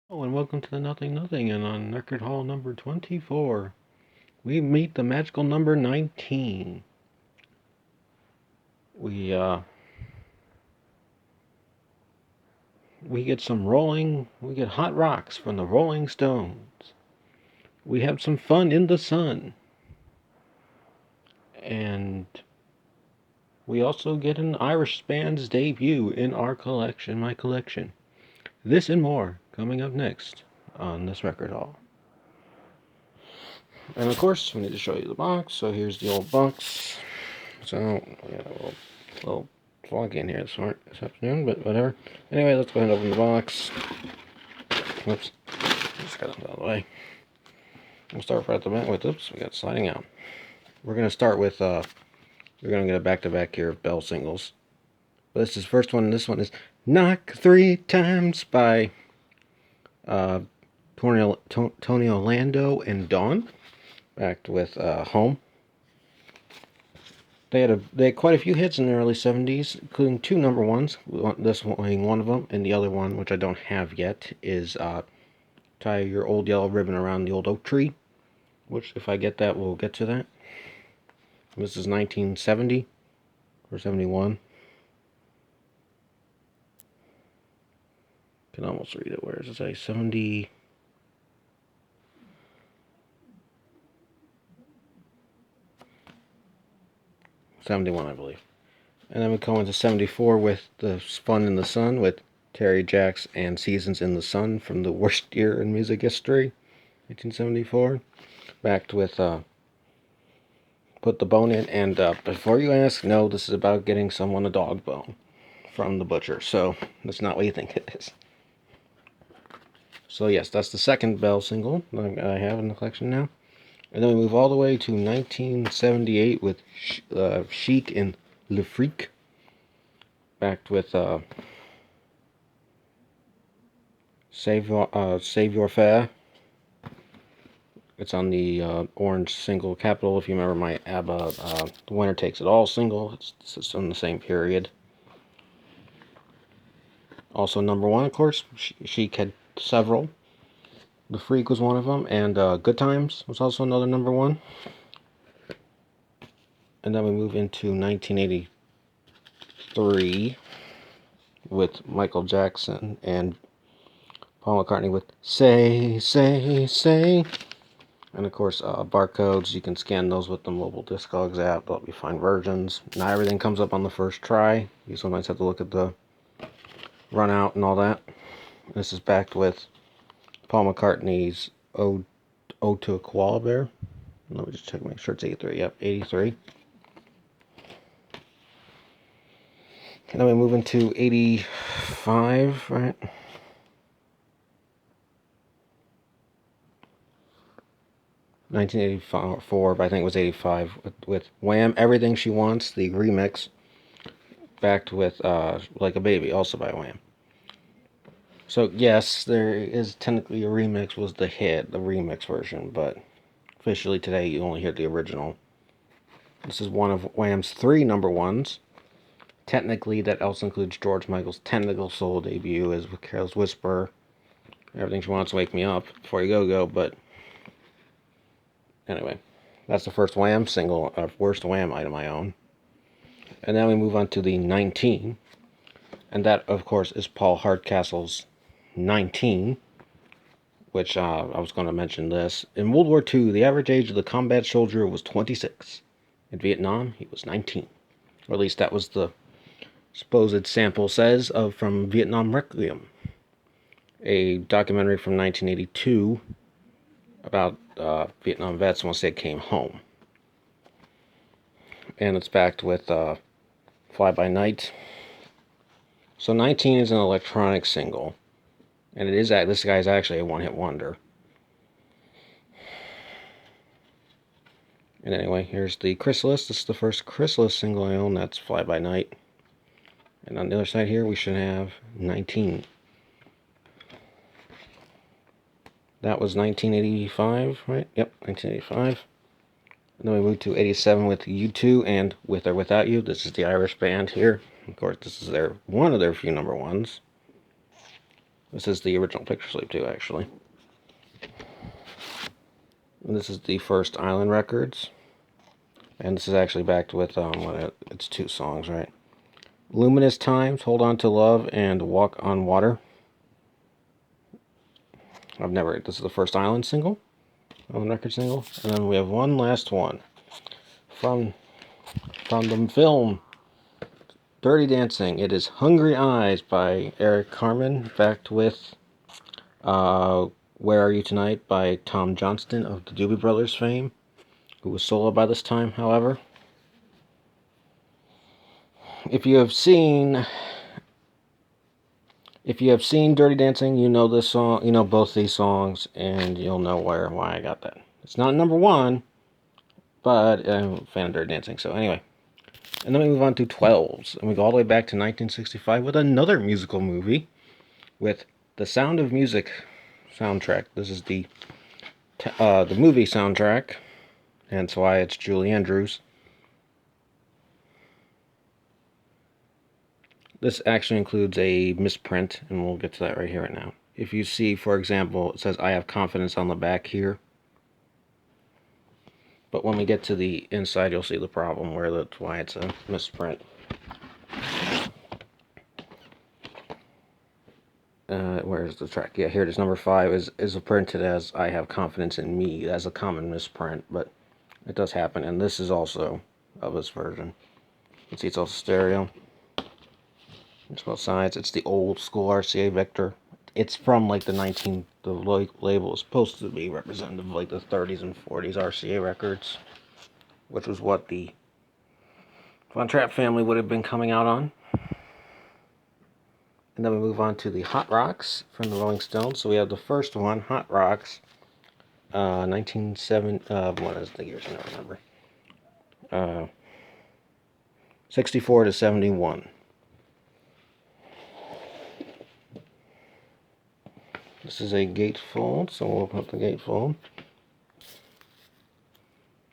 Oh, and welcome to the Nothing Nothing, and on record hall number 24, we meet the magical number 19. We, uh, we get we get hot rocks from the Rolling Stones. We have some fun in the sun. And we also get an Irish band's debut in my collection. This and more coming up next on this record hall. And of course, we need to show you the box. So here's the old box. So, yeah, little foggy in here this afternoon, but whatever. Anyway, let's go ahead and open the box. Whoops. Just got it out of the way. We'll start right at the back with, oops, we got sliding out. We're going to start with, we're going to get a back-to-back here of Bell singles. But this is the first one, and this one is Knock 3 Times by Tony Orlando and Dawn. Backed with Home. They had quite a few hits in the early 70s, including 2 number ones, this one being one of them, and the other one, which I don't have yet, is Tie Your Old Yellow Ribbon Around the Old Oak Tree, which, if I get that, we'll get to that. This is 1970, or 71. Can almost read it. Where does it say? 70... 71, I believe. And then we go into 74 with the Fun in the Sun with Terry Jacks and Seasons in the Sun from the worst year in music history, 1974. Backed with Put the Bone in. And before you ask, no, this is about getting someone a dog bone from the butcher. So that's not what you think it is. So yes, that's the second Bell single I have in the collection now. And then we move all the way to 1978 with Chic and Le Freak. Backed with Savoir, Faire. It's on the orange single Capital. If you remember my ABBA The Winner Takes It All single, it's on the same period. Also number one, of course, Chic had several. The Freak was one of them, and Good Times was also another number one. And then we move into 1983 with Michael Jackson and Paul McCartney with Say, Say, Say. And of course, barcodes, you can scan those with the mobile Discogs app. They'll be fine versions. Not everything comes up on the first try. You sometimes have to look at the run out and all that. This is backed with Paul McCartney's Ode to a Koala Bear. Let me just check, make sure it's 83. Yep, 83. And then we move into 85, right? 1984, but I think it was 85, with Wham! Everything She Wants, the remix, backed with Like a Baby, also by Wham! So yes, there is technically a remix was the hit, the remix version, but officially today you only hear the original. This is one of Wham's 3 number ones. Technically, that also includes George Michael's technical solo debut as Careless Whisper, Everything She Wants, Wake Me Up, Before You Go Go, but anyway, that's the first Wham single, worst Wham item I own. And then we move on to the 19, and that, of course, is Paul Hardcastle's 19, which I was going to mention this. In World War II, the average age of the combat soldier was 26. In Vietnam, he was 19. Or at least that was the supposed sample says from Vietnam Requiem, a documentary from 1982 about Vietnam vets once they came home. And it's backed with Fly By Night. So 19 is an electronic single. And this guy's actually a one-hit wonder. And anyway, here's the Chrysalis. This is the first Chrysalis single I own. That's Fly By Night. And on the other side here, we should have 19. That was 1985, right? Yep, 1985. And then we move to 87 with U2 and With or Without You. This is the Irish band here. Of course, this is one of their few number ones. This is the original picture sleeve too, actually. And this is the first Island Records. And this is actually backed with, it's 2 songs, right? Luminous Times, Hold On to Love, and Walk on Water. This is the first Island single, Island Record single. And then we have one last one from the film Dirty Dancing. It is Hungry Eyes by Eric Carmen, backed with Where Are You Tonight by Tom Johnston of the Doobie Brothers fame, who was solo by this time, however. If you have seen Dirty Dancing, you know this song, you know both these songs, and you'll know why I got that. It's not number 1, but I'm a fan of Dirty Dancing, so anyway. And then we move on to 12s, and we go all the way back to 1965 with another musical movie with the Sound of Music soundtrack. This is the movie soundtrack, and that's why it's Julie Andrews. This actually includes a misprint, and we'll get to that right here right now. If you see, for example, it says I Have Confidence on the back here. But when we get to the inside, you'll see the problem, where that's why it's a misprint. Where's the track? Yeah, here it is. Number 5 is printed as I Have Confidence in Me. That's a common misprint, but it does happen. And this is also of this version. You can see it's also stereo. It's both sides. It's the old school RCA Vector. It's from like the label is supposed to be representative of like the 30s and 40s RCA records, which was what the Von Trapp family would have been coming out on. And then we move on to the Hot Rocks from the Rolling Stones. So we have the first one, Hot Rocks, 1970. What is the years? I don't remember. 64 to 71. This is a gatefold, so we'll open up the gatefold.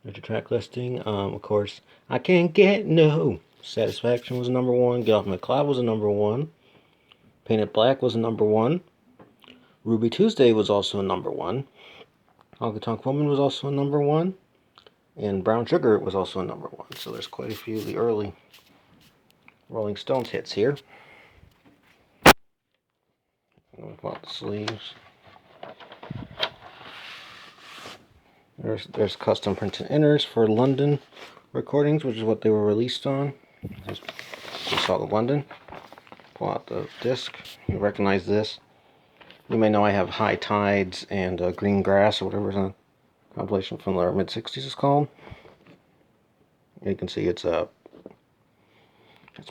There's your track listing. Of course, I Can't Get No Satisfaction was number 1. Get Off My Cloud was a number 1. Painted Black was a number 1. Ruby Tuesday was also a number 1. Honky Tonk Woman was also a number 1. And Brown Sugar was also a number 1. So there's quite a few of the early Rolling Stones hits here. I'm going to pull out the sleeves. There's custom printed inners for London recordings, which is what they were released on. Just saw the London. Pull out the disc. You recognize this. You may know I have High Tides and Green Grass, or whatever a compilation from the mid-60s is called. You can see it's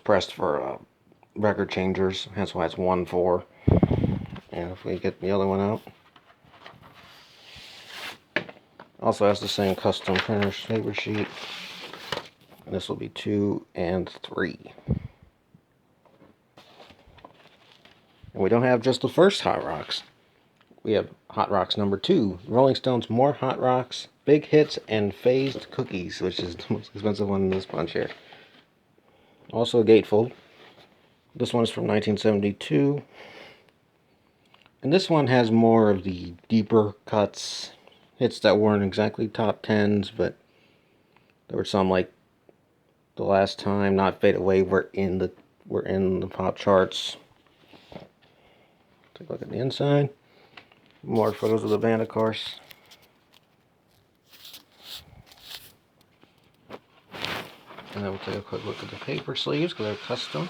pressed for record changers. That's why it's 1/4. And if we get the other one out, also has the same custom printer's paper sheet. And this will be 2 and 3. And we don't have just the first Hot Rocks. We have Hot Rocks number 2. Rolling Stones More Hot Rocks, Big Hits, and Phased Cookies, which is the most expensive one in this bunch here. Also a gatefold. This one is from 1972. And this one has more of the deeper cuts. Hits that weren't exactly top 10s, but there were some like The Last Time, Not Fade Away, were in the pop charts. Take a look at the inside. More photos of the band, of course. And then we'll take a quick look at the paper sleeves, because they're custom.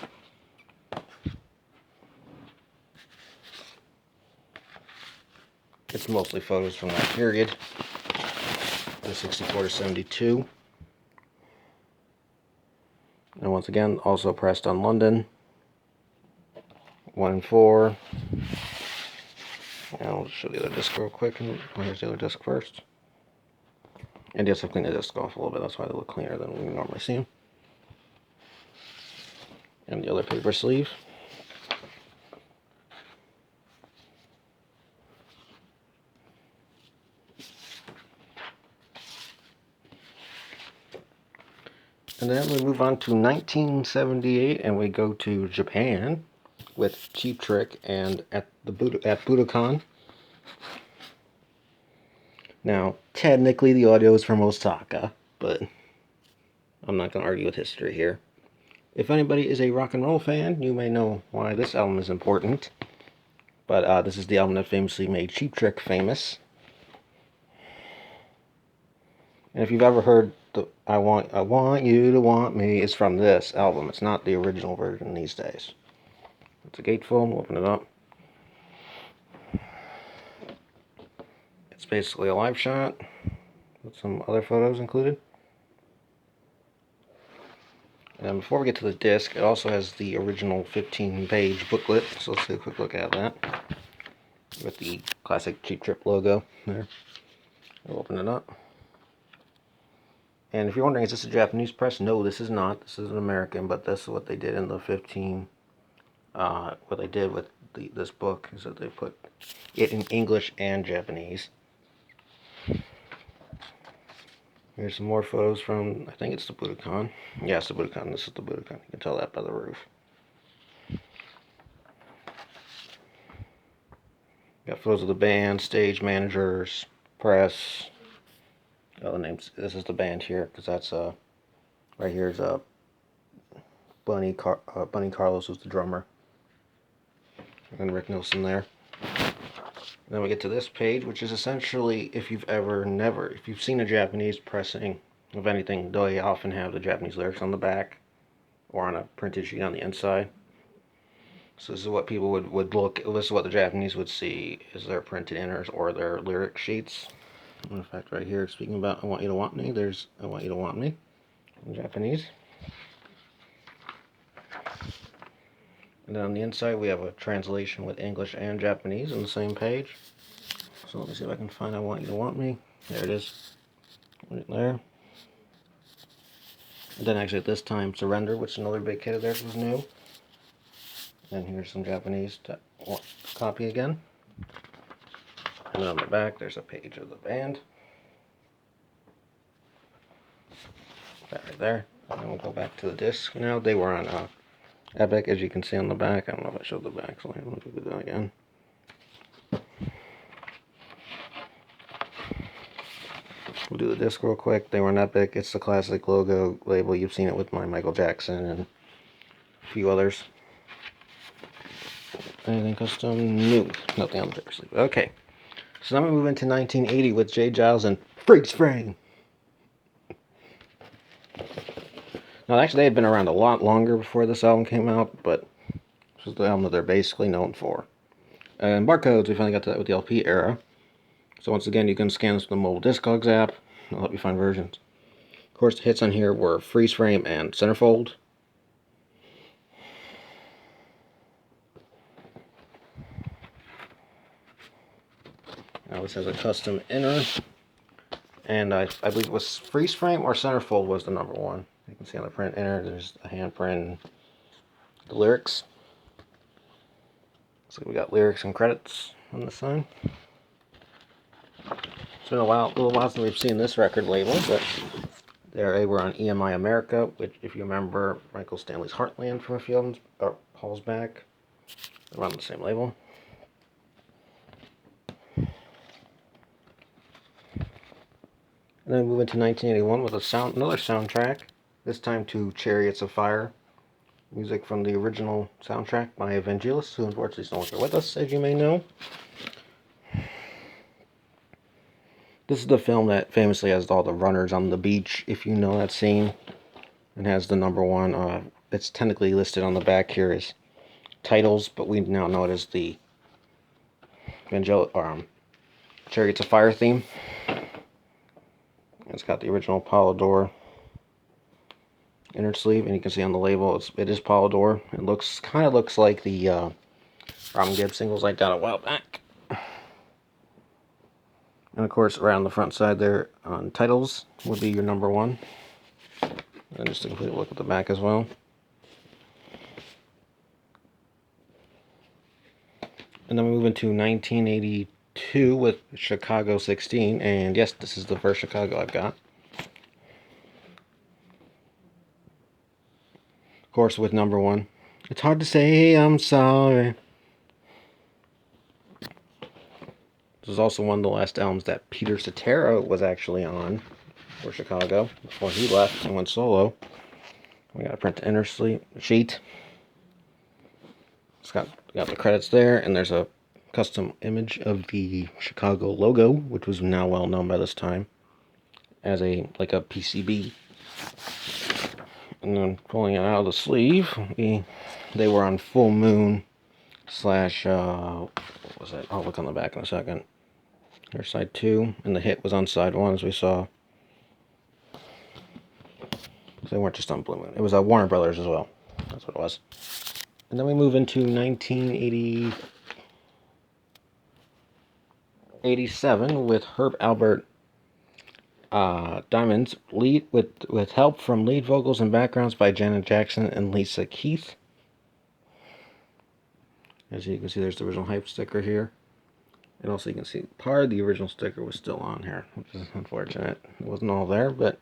It's mostly photos from that period, the 64 to 72. And once again, also pressed on London, 1 and 4. And I'll show the other disc real quick. Here's the other disc first. And just to clean the disc off a little bit, that's why they look cleaner than we normally see them. And the other paper sleeve. And then we move on to 1978, and we go to Japan with Cheap Trick and at Budokan. Now, technically the audio is from Osaka, but I'm not going to argue with history here. If anybody is a rock and roll fan, you may know why this album is important. But this is the album that famously made Cheap Trick famous. And if you've ever heard the I Want You to Want Me, it's from this album. It's not the original version these days. It's a gatefold. We'll open it up. It's basically a live shot with some other photos included. And before we get to the disc, it also has the original 15-page booklet. So let's take a quick look at that. With the classic Cheap Trick logo there. We'll open it up. And if you're wondering, is this a Japanese press? No, this is not. This is an American, but this is what they did in the 15. What they did with this book is that they put it in English and Japanese. Here's some more photos from, I think it's the Budokan. Yeah, it's the Budokan. This is the Budokan. You can tell that by the roof. Got photos of the band, stage managers, press. The names. This is the band here, because that's right here is Bunny Carlos, who's the drummer, and Rick Nelson there. And then we get to this page, which is essentially if you've seen a Japanese pressing of anything, they often have the Japanese lyrics on the back or on a printed sheet on the inside. So this is what people would look. This is what the Japanese would see is their printed inners or their lyric sheets. In fact, right here, speaking about I Want You to Want Me, there's I Want You to Want Me in Japanese. And then on the inside, we have a translation with English and Japanese on the same page. So let me see if I can find I Want You to Want Me. There it is. Right there. And then actually at this time, Surrender, which is another big hit of theirs, was new. And here's some Japanese copy again. And then on the back, there's a page of the band. That right there. And then we'll go back to the disc now. They were on Epic, as you can see on the back. I don't know if I showed the back, so I'm going to do that again. We'll do the disc real quick. They were on Epic. It's the classic logo label. You've seen it with my Michael Jackson and a few others. Anything custom? No. Nothing on the paper sleeve. Okay. So now we move into 1980 with J. Geils and Freeze Frame. Now, actually, they had been around a lot longer before this album came out, but this is the album that they're basically known for. And barcodes, we finally got to that with the LP era. So once again, you can scan this with the mobile Discogs app. It'll help you find versions. Of course, the hits on here were Freeze Frame and Centerfold. Now this has a custom inner, and I believe it was Freeze Frame or Centerfold was the number one. You can see on the print inner, there's a handprint, the lyrics. So we got lyrics and credits on the side. It's been a little while since we've seen this record label, but they were on EMI America, which, if you remember, Michael Stanley's Heartland from a few albums, or Paul's back. They're on the same label. And then we move into 1981 with another soundtrack, this time to Chariots of Fire. Music from the original soundtrack by Vangelis, who unfortunately is no longer with us, as you may know. This is the film that famously has all the runners on the beach, if you know that scene. It has the number one. It's technically listed on the back here as titles, but we now know it as the Chariots of Fire theme. It's got the original Polydor inner sleeve, and you can see on the label it is Polydor. It kind of looks like the Robin Gibb singles I got a while back. And of course, around the front side there on titles would be your number one. And just a complete look at the back as well. And then we move into 1982 with Chicago 16, and yes, this is the first Chicago I've got. Of course, with number one. It's hard to say I'm sorry. This is also one of the last albums that Peter Cetera was actually on for Chicago before he left and went solo. We got a print inner sheet. It's got the credits there, and there's a custom image of the Chicago logo, which was now well known by this time as a PCB. And then pulling it out of the sleeve, they were on Full Moon / what was it? I'll look on the back in a second. Here's side 2, and the hit was on side 1, as we saw. So they weren't just on Blue Moon. It was Warner Brothers as well. That's what it was. And then we move into 1987 with Herb Alpert Diamonds, lead with help from lead vocals and backgrounds by Janet Jackson and Lisa Keith. As you can see, there's the original hype sticker here. And also you can see part of the original sticker was still on here, which is unfortunate. It wasn't all there, but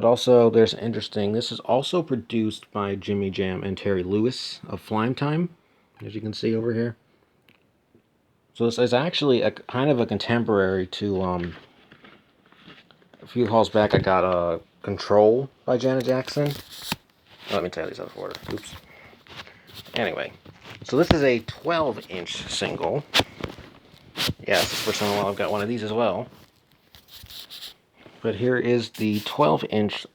also there's interesting. This is also produced by Jimmy Jam and Terry Lewis of Flime Time, as you can see over here. So this is actually a kind of a contemporary to a few hauls back I got a Control by Janet Jackson. Let me tell you these out of order. Oops. Anyway, so this is a 12-inch single. Yes, it's the first time in a while I've got one of these as well. But here is the 12-inch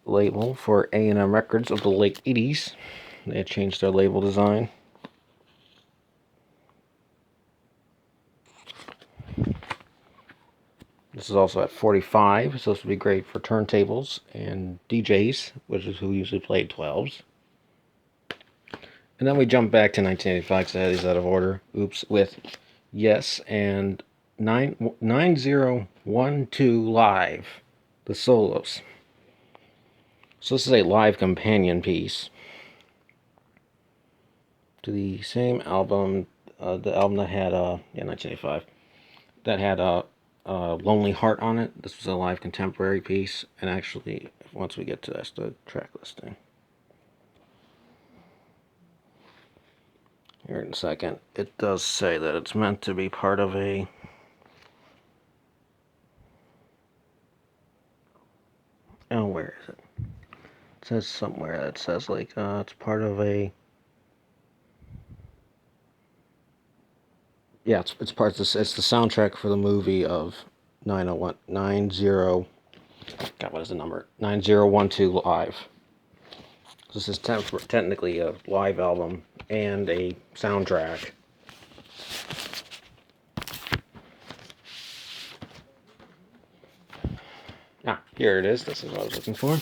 label for A&M Records of the late 80s. They had changed their label design. This is also at 45, so this would be great for turntables and DJs, which is who usually played 12s. And then we jump back to 1985, because I had these out of order. Oops, with Yes and 9012 Live, the solos. So this is a live companion piece to the same album, the album that had, 1985, that had Lonely Heart on it. This was a live contemporary piece, and actually, once we get to this, the track listing. Here in a second, it does say that it's meant to be part of a where is it? It says somewhere that says it's part of a it's the soundtrack for the movie of 90 what is the number? 9012 Live. This is technically a live album and a soundtrack. Here it is. This is what I was looking for.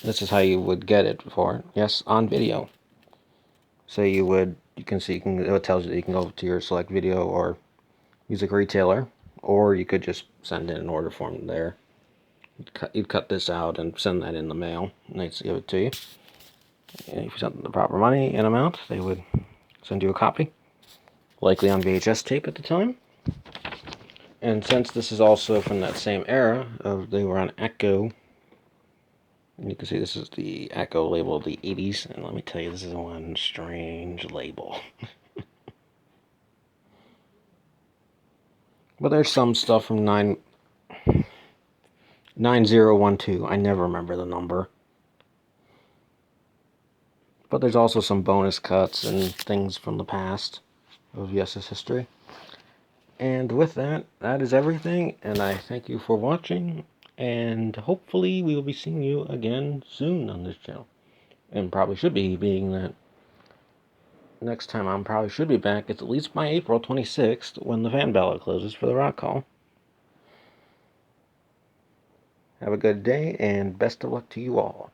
This is how you would get it for. Yes, on video. So it tells you that you can go to your select video or music retailer, or you could just send in an order form there. You'd cut this out and send that in the mail, and they'd give it to you. And if you sent them the proper money and amount, they would send you a copy, likely on VHS tape at the time. And since this is also from that same era, they were on ATCO, and you can see this is the ATCO label of the 80s, and let me tell you, this is one strange label. But there's some stuff from 9012. I never remember the number. But there's also some bonus cuts and things from the past of Yes's history. And with that, that is everything, and I thank you for watching, and hopefully we will be seeing you again soon on this channel. And probably should be, being that next time I probably should be back. It's at least by April 26th, when the fan ballot closes for the rock call. Have a good day, and best of luck to you all.